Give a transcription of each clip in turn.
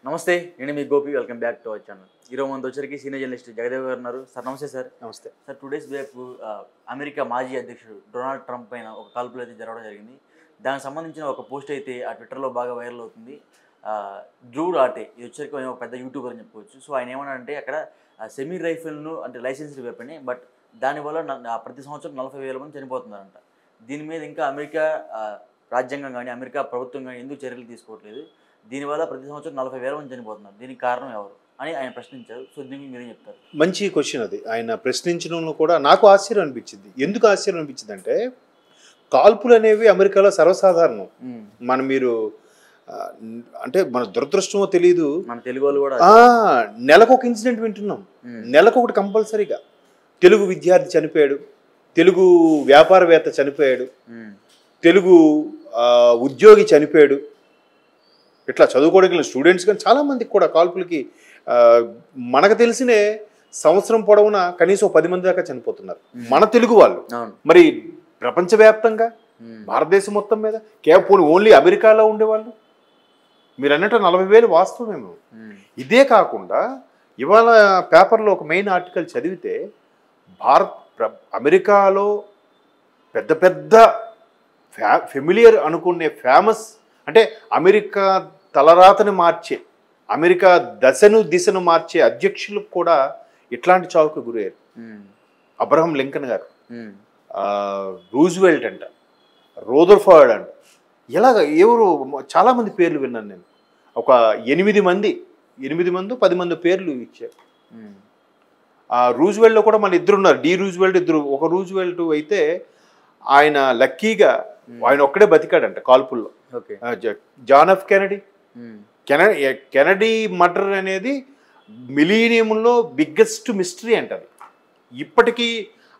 నమస్తే, నేను మీ Gopi. Welcome back to our channel. ఈరోజు మనతో వచ్చరికి సీనియర్ జర్నలిస్ట్ జగదేవ్ గారు ఉన్నారు. సార్ నమస్తే. సార్ నమస్తే సార్. 2 days బ్యాక్ అమెరికా మాజీ అధ్యక్షుడు డొనాల్డ్ ట్రంప్ పైన ఒక కాల్పులు అయితే జరగడం జరిగింది. దానికి సంబంధించిన ఒక పోస్ట్ అయితే ఆ ట్విట్టర్లో బాగా వైరల్ అవుతుంది. డ్రూ రాటే, ఇది వచ్చరికి ఒక పెద్ద యూట్యూబర్ అని చెప్పుకోవచ్చు. సో ఆయన ఏమన్నారంటే అక్కడ సెమీ రైఫిల్ను అంటే లైసెన్స్డ్ వెపన్, బట్ దానివల్ల ప్రతి సంవత్సరం 40,000 మంది చనిపోతున్నారంట. దీని మీద ఇంకా అమెరికా రాజ్యాంగం కానీ అమెరికా ప్రభుత్వం కానీ ఎందుకు చర్యలు తీసుకోవట్లేదు? దీనివల్ల ప్రతి సంవత్సరం 40,000 మంది చనిపోతున్నారు, దీనికి కారణం ఎవరు అని ఆయన ప్రశ్నించారు. సో దీనికి మీరేం చెప్తారు? మంచి క్వశ్చన్ అది. ఆయన ప్రశ్నించడంలో కూడా నాకు ఆశ్చర్యం అనిపించింది. ఎందుకు ఆశ్చర్యం అనిపించింది అంటే, కాల్పులు అనేవి అమెరికాలో సర్వసాధారణం. మీరు అంటే మన దురదృష్టమో తెలియదు, మన తెలుగు వాళ్ళు కూడా నెలకు ఒక ఇన్సిడెంట్ వింటున్నాం. నెలకు ఒకటి కంపల్సరీగా. తెలుగు విద్యార్థి చనిపోయాడు, తెలుగు వ్యాపారవేత్త చనిపోయాడు, తెలుగు ఉద్యోగి చనిపోయాడు. ఇట్లా చదువుకోవడానికి స్టూడెంట్స్ కానీ చాలామందికి కూడా కాల్పులకి మనకు తెలిసినే సంవత్సరం పొడవునా కనీసం 10 మంది దాకా చనిపోతున్నారు మన తెలుగు వాళ్ళు. మరి ప్రపంచవ్యాప్తంగా భారతదేశం మొత్తం మీద కేవలం ఓన్లీ అమెరికాలో ఉండేవాళ్ళు మీరు అన్నట్టు 40,000 వాస్తవమేమో. ఇదే కాకుండా ఇవాళ పేపర్లో ఒక మెయిన్ ఆర్టికల్ చదివితే అమెరికాలో పెద్ద పెద్ద ఫెమిలియర్ అనుకునే ఫేమస్, అంటే అమెరికా తలరాతను మార్చే, అమెరికా దిశను మార్చే అధ్యక్షులకు కూడా ఇట్లాంటి చావుకు గురయ్యారు. అబ్రహం లింకన్ గారు, రూజ్వెల్ట్ అంట, రూదర్ఫర్డ్ అంట, ఇలాగ ఎవరు చాలామంది పేర్లు విన్నాను నేను. ఒక 8 మంది 10 మంది పేర్లు ఇచ్చారు. రూజ్వెల్ట్లో కూడా మన ఇద్దరు ఉన్నారు, డి రూజ్వెల్ట్ ఇద్దరు. ఒక రూజ్వెల్ట్ అయితే ఆయన లక్కీగా ఆయన ఒక్కడే బతికాడంట కాల్పుల్లో. John F Kennedy, Kennedy murder అనేది మిలీనియంలో బిగ్గెస్ట్ మిస్టరీ అంటారు. ఇప్పటికీ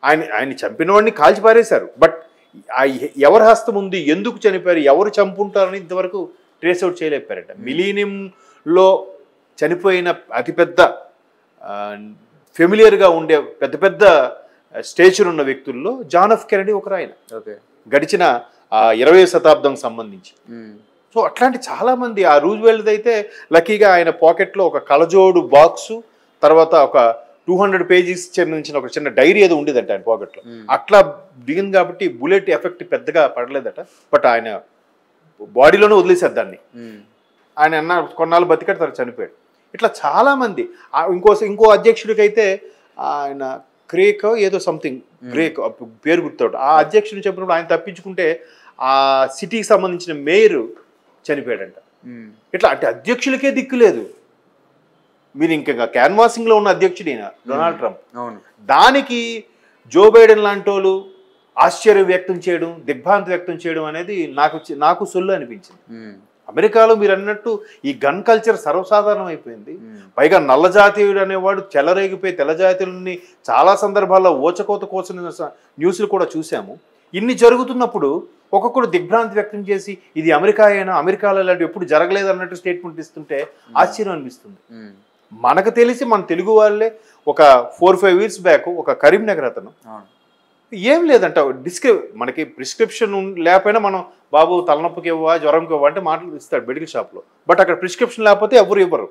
ఆయన చంపిన వాడిని కాల్చి పారేశారు, బట్ ఎవరి హస్తం ఉంది, ఎందుకు చనిపోయారు, ఎవరు చంపుంటారని ఇంతవరకు ట్రేస్ అవుట్ చేయలేకపోయారట. మిలీనియంలో చనిపోయిన అతిపెద్ద ఫెమిలియర్గా ఉండే పెద్ద పెద్ద స్టేచర్ ఉన్న వ్యక్తుల్లో జాన్ ఎఫ్ కెనడీ ఒకరు. ఆయన గడిచిన 20వ శతాబ్దం సంబంధించి. సో అట్లాంటి చాలామంది. ఆ రూజ్వెల్ట్ అయితే లక్కీగా ఆయన పాకెట్లో ఒక కలజోడు బాక్సు, తర్వాత ఒక 200 పేజీస్ చెందించిన ఒక చిన్న డైరీ ఏదో ఉండేదంట ఆయన పాకెట్లో. అట్లా దిగింది కాబట్టి బుల్లెట్ ఎఫెక్ట్ పెద్దగా పడలేదట, బట్ ఆయన బాడీలోనే వదిలేశారు దాన్ని. ఆయన అన్న కొన్నాళ్ళు బతికాడు, తర్వాత చనిపోయాడు. ఇట్లా చాలామంది. ఇంకో అధ్యక్షుడికి అయితే ఆయన క్రేక్ ఏదో సంథింగ్ గ్రేక్ పేరు గుర్తాడు. ఆ అధ్యక్షుడిని చెప్పినప్పుడు ఆయన తప్పించుకుంటే ఆ సిటీకి సంబంధించిన మేయర్ చనిపోయాడంట. ఇట్లా అంటే అధ్యక్షులకే దిక్కు లేదు. మీరు ఇంకా క్యాన్వాసింగ్లో ఉన్న అధ్యక్షుడు ఈయన డొనాల్డ్ ట్రంప్. దానికి జో బైడెన్ లాంటి వాళ్ళు ఆశ్చర్యం వ్యక్తం చేయడం, దిగ్భ్రాంతి వ్యక్తం చేయడం అనేది నాకు సొల్లు అనిపించింది. అమెరికాలో మీరు అన్నట్టు ఈ గన్ కల్చర్ సర్వసాధారణం అయిపోయింది. పైగా నల్ల జాతీయుడు అనేవాడు చెలరేగిపోయి తెల్ల జాతీయులని చాలా సందర్భాల్లో ఓచకోత కోసిన న్యూస్లు కూడా చూసాము. ఇన్ని జరుగుతున్నప్పుడు ఒక్కొక్కడు దిగ్భ్రాంతి వ్యక్తం చేసి ఇది అమెరికా అయినా, అమెరికాలో ఇలాంటి ఎప్పుడు జరగలేదు అన్నట్టు స్టేట్మెంట్ ఇస్తుంటే ఆశ్చర్యం అనిపిస్తుంది. మనకు తెలిసి మన తెలుగు వాళ్ళే ఒక 4-5 years బ్యాక్ ఒక కరీంనగర్ అతను ఏం లేదంట, మనకి ప్రిస్క్రిప్షన్ లేకపోయినా మనం బాబు తలనొప్పికి ఇవ్వవా, జ్వరంకి ఇవ్వ అంటే మాటలు ఇస్తాడు మెడికల్ షాప్లో. బట్ అక్కడ ప్రిస్క్రిప్షన్ లేకపోతే ఎవరు ఇవ్వరు.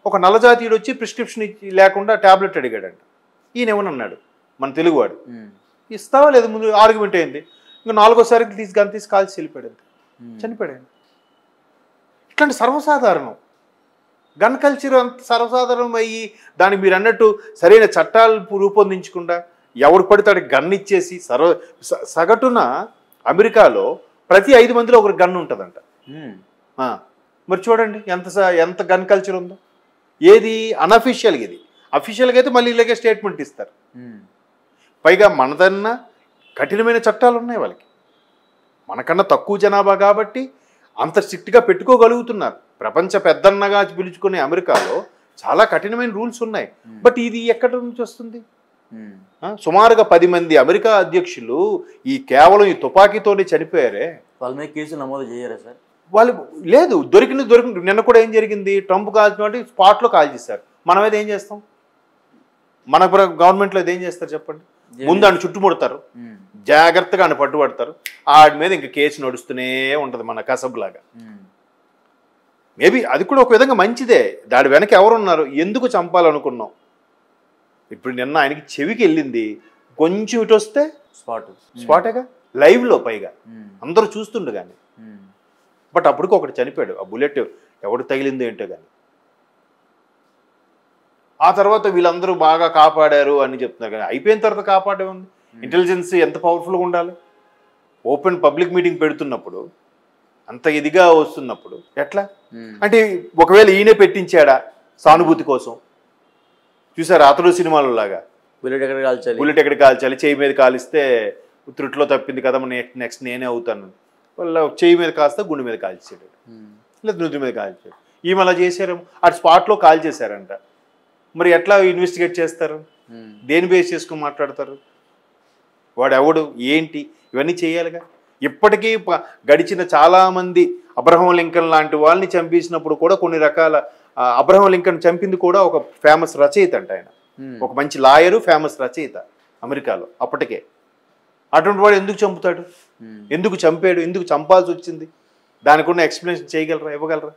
ఒక నల్లజాతీయుడు వచ్చి ప్రిస్క్రిప్షన్ లేకుండా ట్యాబ్లెట్ అడిగాడంట. ఈయన ఏమన్నాడు, మన తెలుగువాడు, ఇస్తావా లేదు, ముందు ఆర్గ్యుమెంట్ అయింది. ఇంకా 4వసారికి గన్ తీసి కాల్చి వెళ్ళిపోయాడు, చనిపోయాడు. ఇట్లాంటి సర్వసాధారణం గన్ కల్చర్ అంత సర్వసాధారణం అయ్యి దాన్ని మీరు అన్నట్టు సరైన చట్టాలు రూపొందించకుండా ఎవడు పడితే గన్ ఇచ్చేసి సగటున అమెరికాలో ప్రతి 5 మందిలో ఒకరు గన్ ఉంటుందంట. మరి చూడండి ఎంత గన్ కల్చర్ ఉందో. ఏది అన్అఫీషియల్గా, ఇది అఫీషియల్గా అయితే మళ్ళీ ఇలాగే స్టేట్మెంట్ ఇస్తారు. పైగా మనదన్నా కఠినమైన చట్టాలు ఉన్నాయి వాళ్ళకి. మనకన్నా తక్కువ జనాభా కాబట్టి అంత స్ట్రిక్ట్గా పెట్టుకోగలుగుతున్నారు. ప్రపంచ పెద్దన్నగా పిలుచుకునే అమెరికాలో చాలా కఠినమైన రూల్స్ ఉన్నాయి. బట్ ఇది ఎక్కడి నుంచి వస్తుంది? సుమారుగా 10 మంది అమెరికా అధ్యక్షులు ఈ కేవలం ఈ తుపాకీతోనే చనిపోయారే. వాళ్ళ మీద కేసులు నమోదు చేయరా సార్? వాళ్ళు లేదు, దొరికిన నిన్న కూడా ఏం జరిగింది, ట్రంప్ కాల్చిన స్పాట్లో కాల్ చేశారు. మనం అయితే ఏం చేస్తాం? మన గవర్నమెంట్లో ఏం చేస్తారు చెప్పండి? ముందు ఆయన చుట్టుముడతారు, జాగ్రత్తగా ఆయన పట్టుబడతారు, ఆడి మీద ఇంక కేసు నడుస్తూనే ఉంటుంది మన కసబులాగా. మేబీ అది కూడా ఒక విధంగా మంచిదే. దాని వెనక ఎవరున్నారు, ఎందుకు చంపాలనుకున్నాం. ఇప్పుడు నిన్న ఆయనకి చెవికి వెళ్ళింది, కొంచెం ఇటు వస్తే స్పాటేగా, లైవ్లో పైగా అందరూ చూస్తుండే కానీ. బట్ అప్పటికి ఒకటి చనిపోయాడు. ఆ బుల్లెట్ ఎవడు తగిలిందో ఏంటో కానీ. ఆ తర్వాత వీళ్ళందరూ బాగా కాపాడారు అని చెప్తున్నారు కానీ అయిపోయిన తర్వాత కాపాడే ఉంది. ఇంటెలిజెన్స్ ఎంత పవర్ఫుల్గా ఉండాలి. ఓపెన్ పబ్లిక్ మీటింగ్ పెడుతున్నప్పుడు అంత ఇదిగా వస్తున్నప్పుడు ఎట్లా అంటే, ఒకవేళ ఈయనే పెట్టించాడా సానుభూతి కోసం. చూసారు అతడు సినిమాలో లాగా, బుల్లెట్ ఎక్కడ కాల్చాలి, చేయి మీద కాలిస్తే త్రుట్లో తప్పింది కదా, నెక్స్ట్ నేనే అవుతాను. వాళ్ళ చేయి మీద కాస్త గుండె మీద కాల్చాడు, లేదా నుదురు మీద కాల్చాడు. ఈమె అలా చేశారు, అటు స్పాట్లో కాల్ చేశారంట. మరి ఎట్లా ఇన్వెస్టిగేట్ చేస్తారు, దేని బేస్ చేసుకుని మాట్లాడతారు, వాడు ఎవడు ఏంటి, ఇవన్నీ చేయాలిగా. ఇప్పటికీ గడిచిన చాలామంది అబ్రహం లింకన్ లాంటి వాళ్ళని చంపేసినప్పుడు కూడా కొన్ని రకాల, అబ్రహం లింకన్ చంపింది కూడా ఒక ఫేమస్ రచయిత అంట. ఆయన ఒక మంచి లాయరు, ఫేమస్ రచయిత అమెరికాలో అప్పటికే. అటువంటి వాడు ఎందుకు చంపుతాడు, ఎందుకు చంపాడు, ఎందుకు చంపాల్సి వచ్చింది, దానికి ఉన్న ఎక్స్ప్లెనేషన్ చేయగలరా, ఇవ్వగలరా.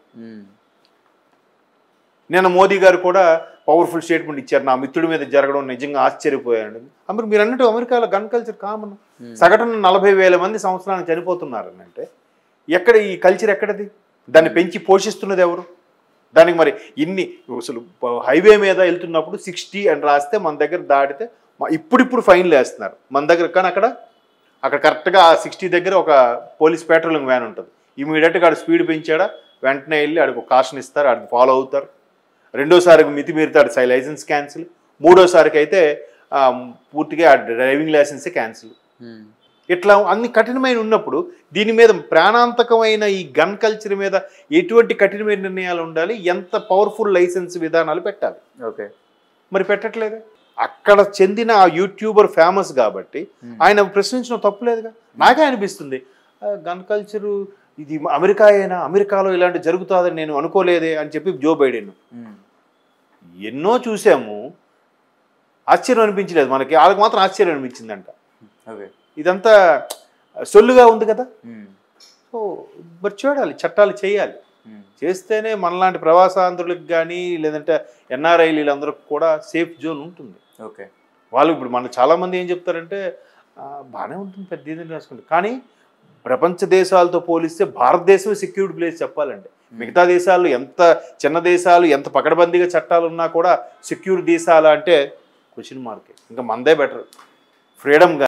నిన్న మోదీ గారు కూడా పవర్ఫుల్ స్టేట్మెంట్ ఇచ్చారు, నా మిత్రుడి మీద జరగడం నిజంగా ఆశ్చర్యపోయాడు. మీరు అన్నట్టు అమెరికాలో గన్ కల్చర్ కామన్. సగటున 40,000 మంది సంవత్సరానికి చనిపోతున్నారు అంటే ఎక్కడ ఈ కల్చర్ ఎక్కడది, దాన్ని పెంచి పోషిస్తున్నది ఎవరు. దానికి మరి ఇన్ని అసలు హైవే మీద వెళ్తున్నప్పుడు 60 అని రాస్తే మన దగ్గర దాటితే ఇప్పుడు ఫైన్లు వేస్తున్నారు మన దగ్గర. కానీ అక్కడ కరెక్ట్గా 60 దగ్గర ఒక పోలీస్ పెట్రోలింగ్ వ్యాన్ ఉంటుంది. ఇమీడియట్గా ఆడు స్పీడ్ పెంచాడా వెంటనే వెళ్ళి ఆడికి ఒక కాషన్ ఇస్తారు, ఆడికి ఫాలో అవుతారు. రెండోసారికి మితి మీరుతాడు లైసెన్స్ క్యాన్సిల్. మూడోసారికి అయితే పూర్తిగా డ్రైవింగ్ లైసెన్సే క్యాన్సిల్. ఇట్లా అన్ని కఠినమైన ఉన్నప్పుడు దీని మీద ప్రాణాంతకమైన ఈ గన్ కల్చర్ మీద ఎటువంటి కఠినమైన నిర్ణయాలు ఉండాలి, ఎంత పవర్ఫుల్ లైసెన్స్ విధానాలు పెట్టాలి. ఓకే, మరి పెట్టట్లేదు. అక్కడ చెందిన ఆ యూట్యూబర్ ఫేమస్ కాబట్టి ఆయన ప్రశ్నించడం తప్పులేదుగా. నాకే అనిపిస్తుంది గన్ కల్చరు ఇది అమెరికా అయినా, అమెరికాలో ఇలాంటి జరుగుతుందని నేను అనుకోలేదే అని చెప్పి జో బైడెన్. ఎన్నో చూసాము, ఆశ్చర్యం అనిపించలేదు మనకి, వాళ్ళకి మాత్రం ఆశ్చర్యం అనిపించిందంట. ఇదంతా సొల్లుగా ఉంది కదా. సో మరి చూడాలి, చట్టాలు చేయాలి. చేస్తేనే మనలాంటి ప్రవాసాంధ్రులకు కానీ లేదంటే ఎన్ఆర్ఐలు వీళ్ళందరికీ కూడా సేఫ్ జోన్ ఉంటుంది. ఓకే, వాళ్ళు ఇప్పుడు మన చాలామంది ఏం చెప్తారంటే బాగానే ఉంటుంది పెద్ద ఏదైనా రాసుకుంటారు, కానీ ప్రపంచ దేశాలతో పోలిస్తే భారతదేశమే సెక్యూరిటీ ప్లేస్ చెప్పాలంటే. మిగతా దేశాలు ఎంత చిన్న దేశాలు, ఎంత పకడ్బందీగా చట్టాలు ఉన్నా కూడా సెక్యూర్ దేశాలు అంటే క్వశ్చన్ మార్కే. ఇంకా మనదే బెటర్, ఫ్రీడమ్.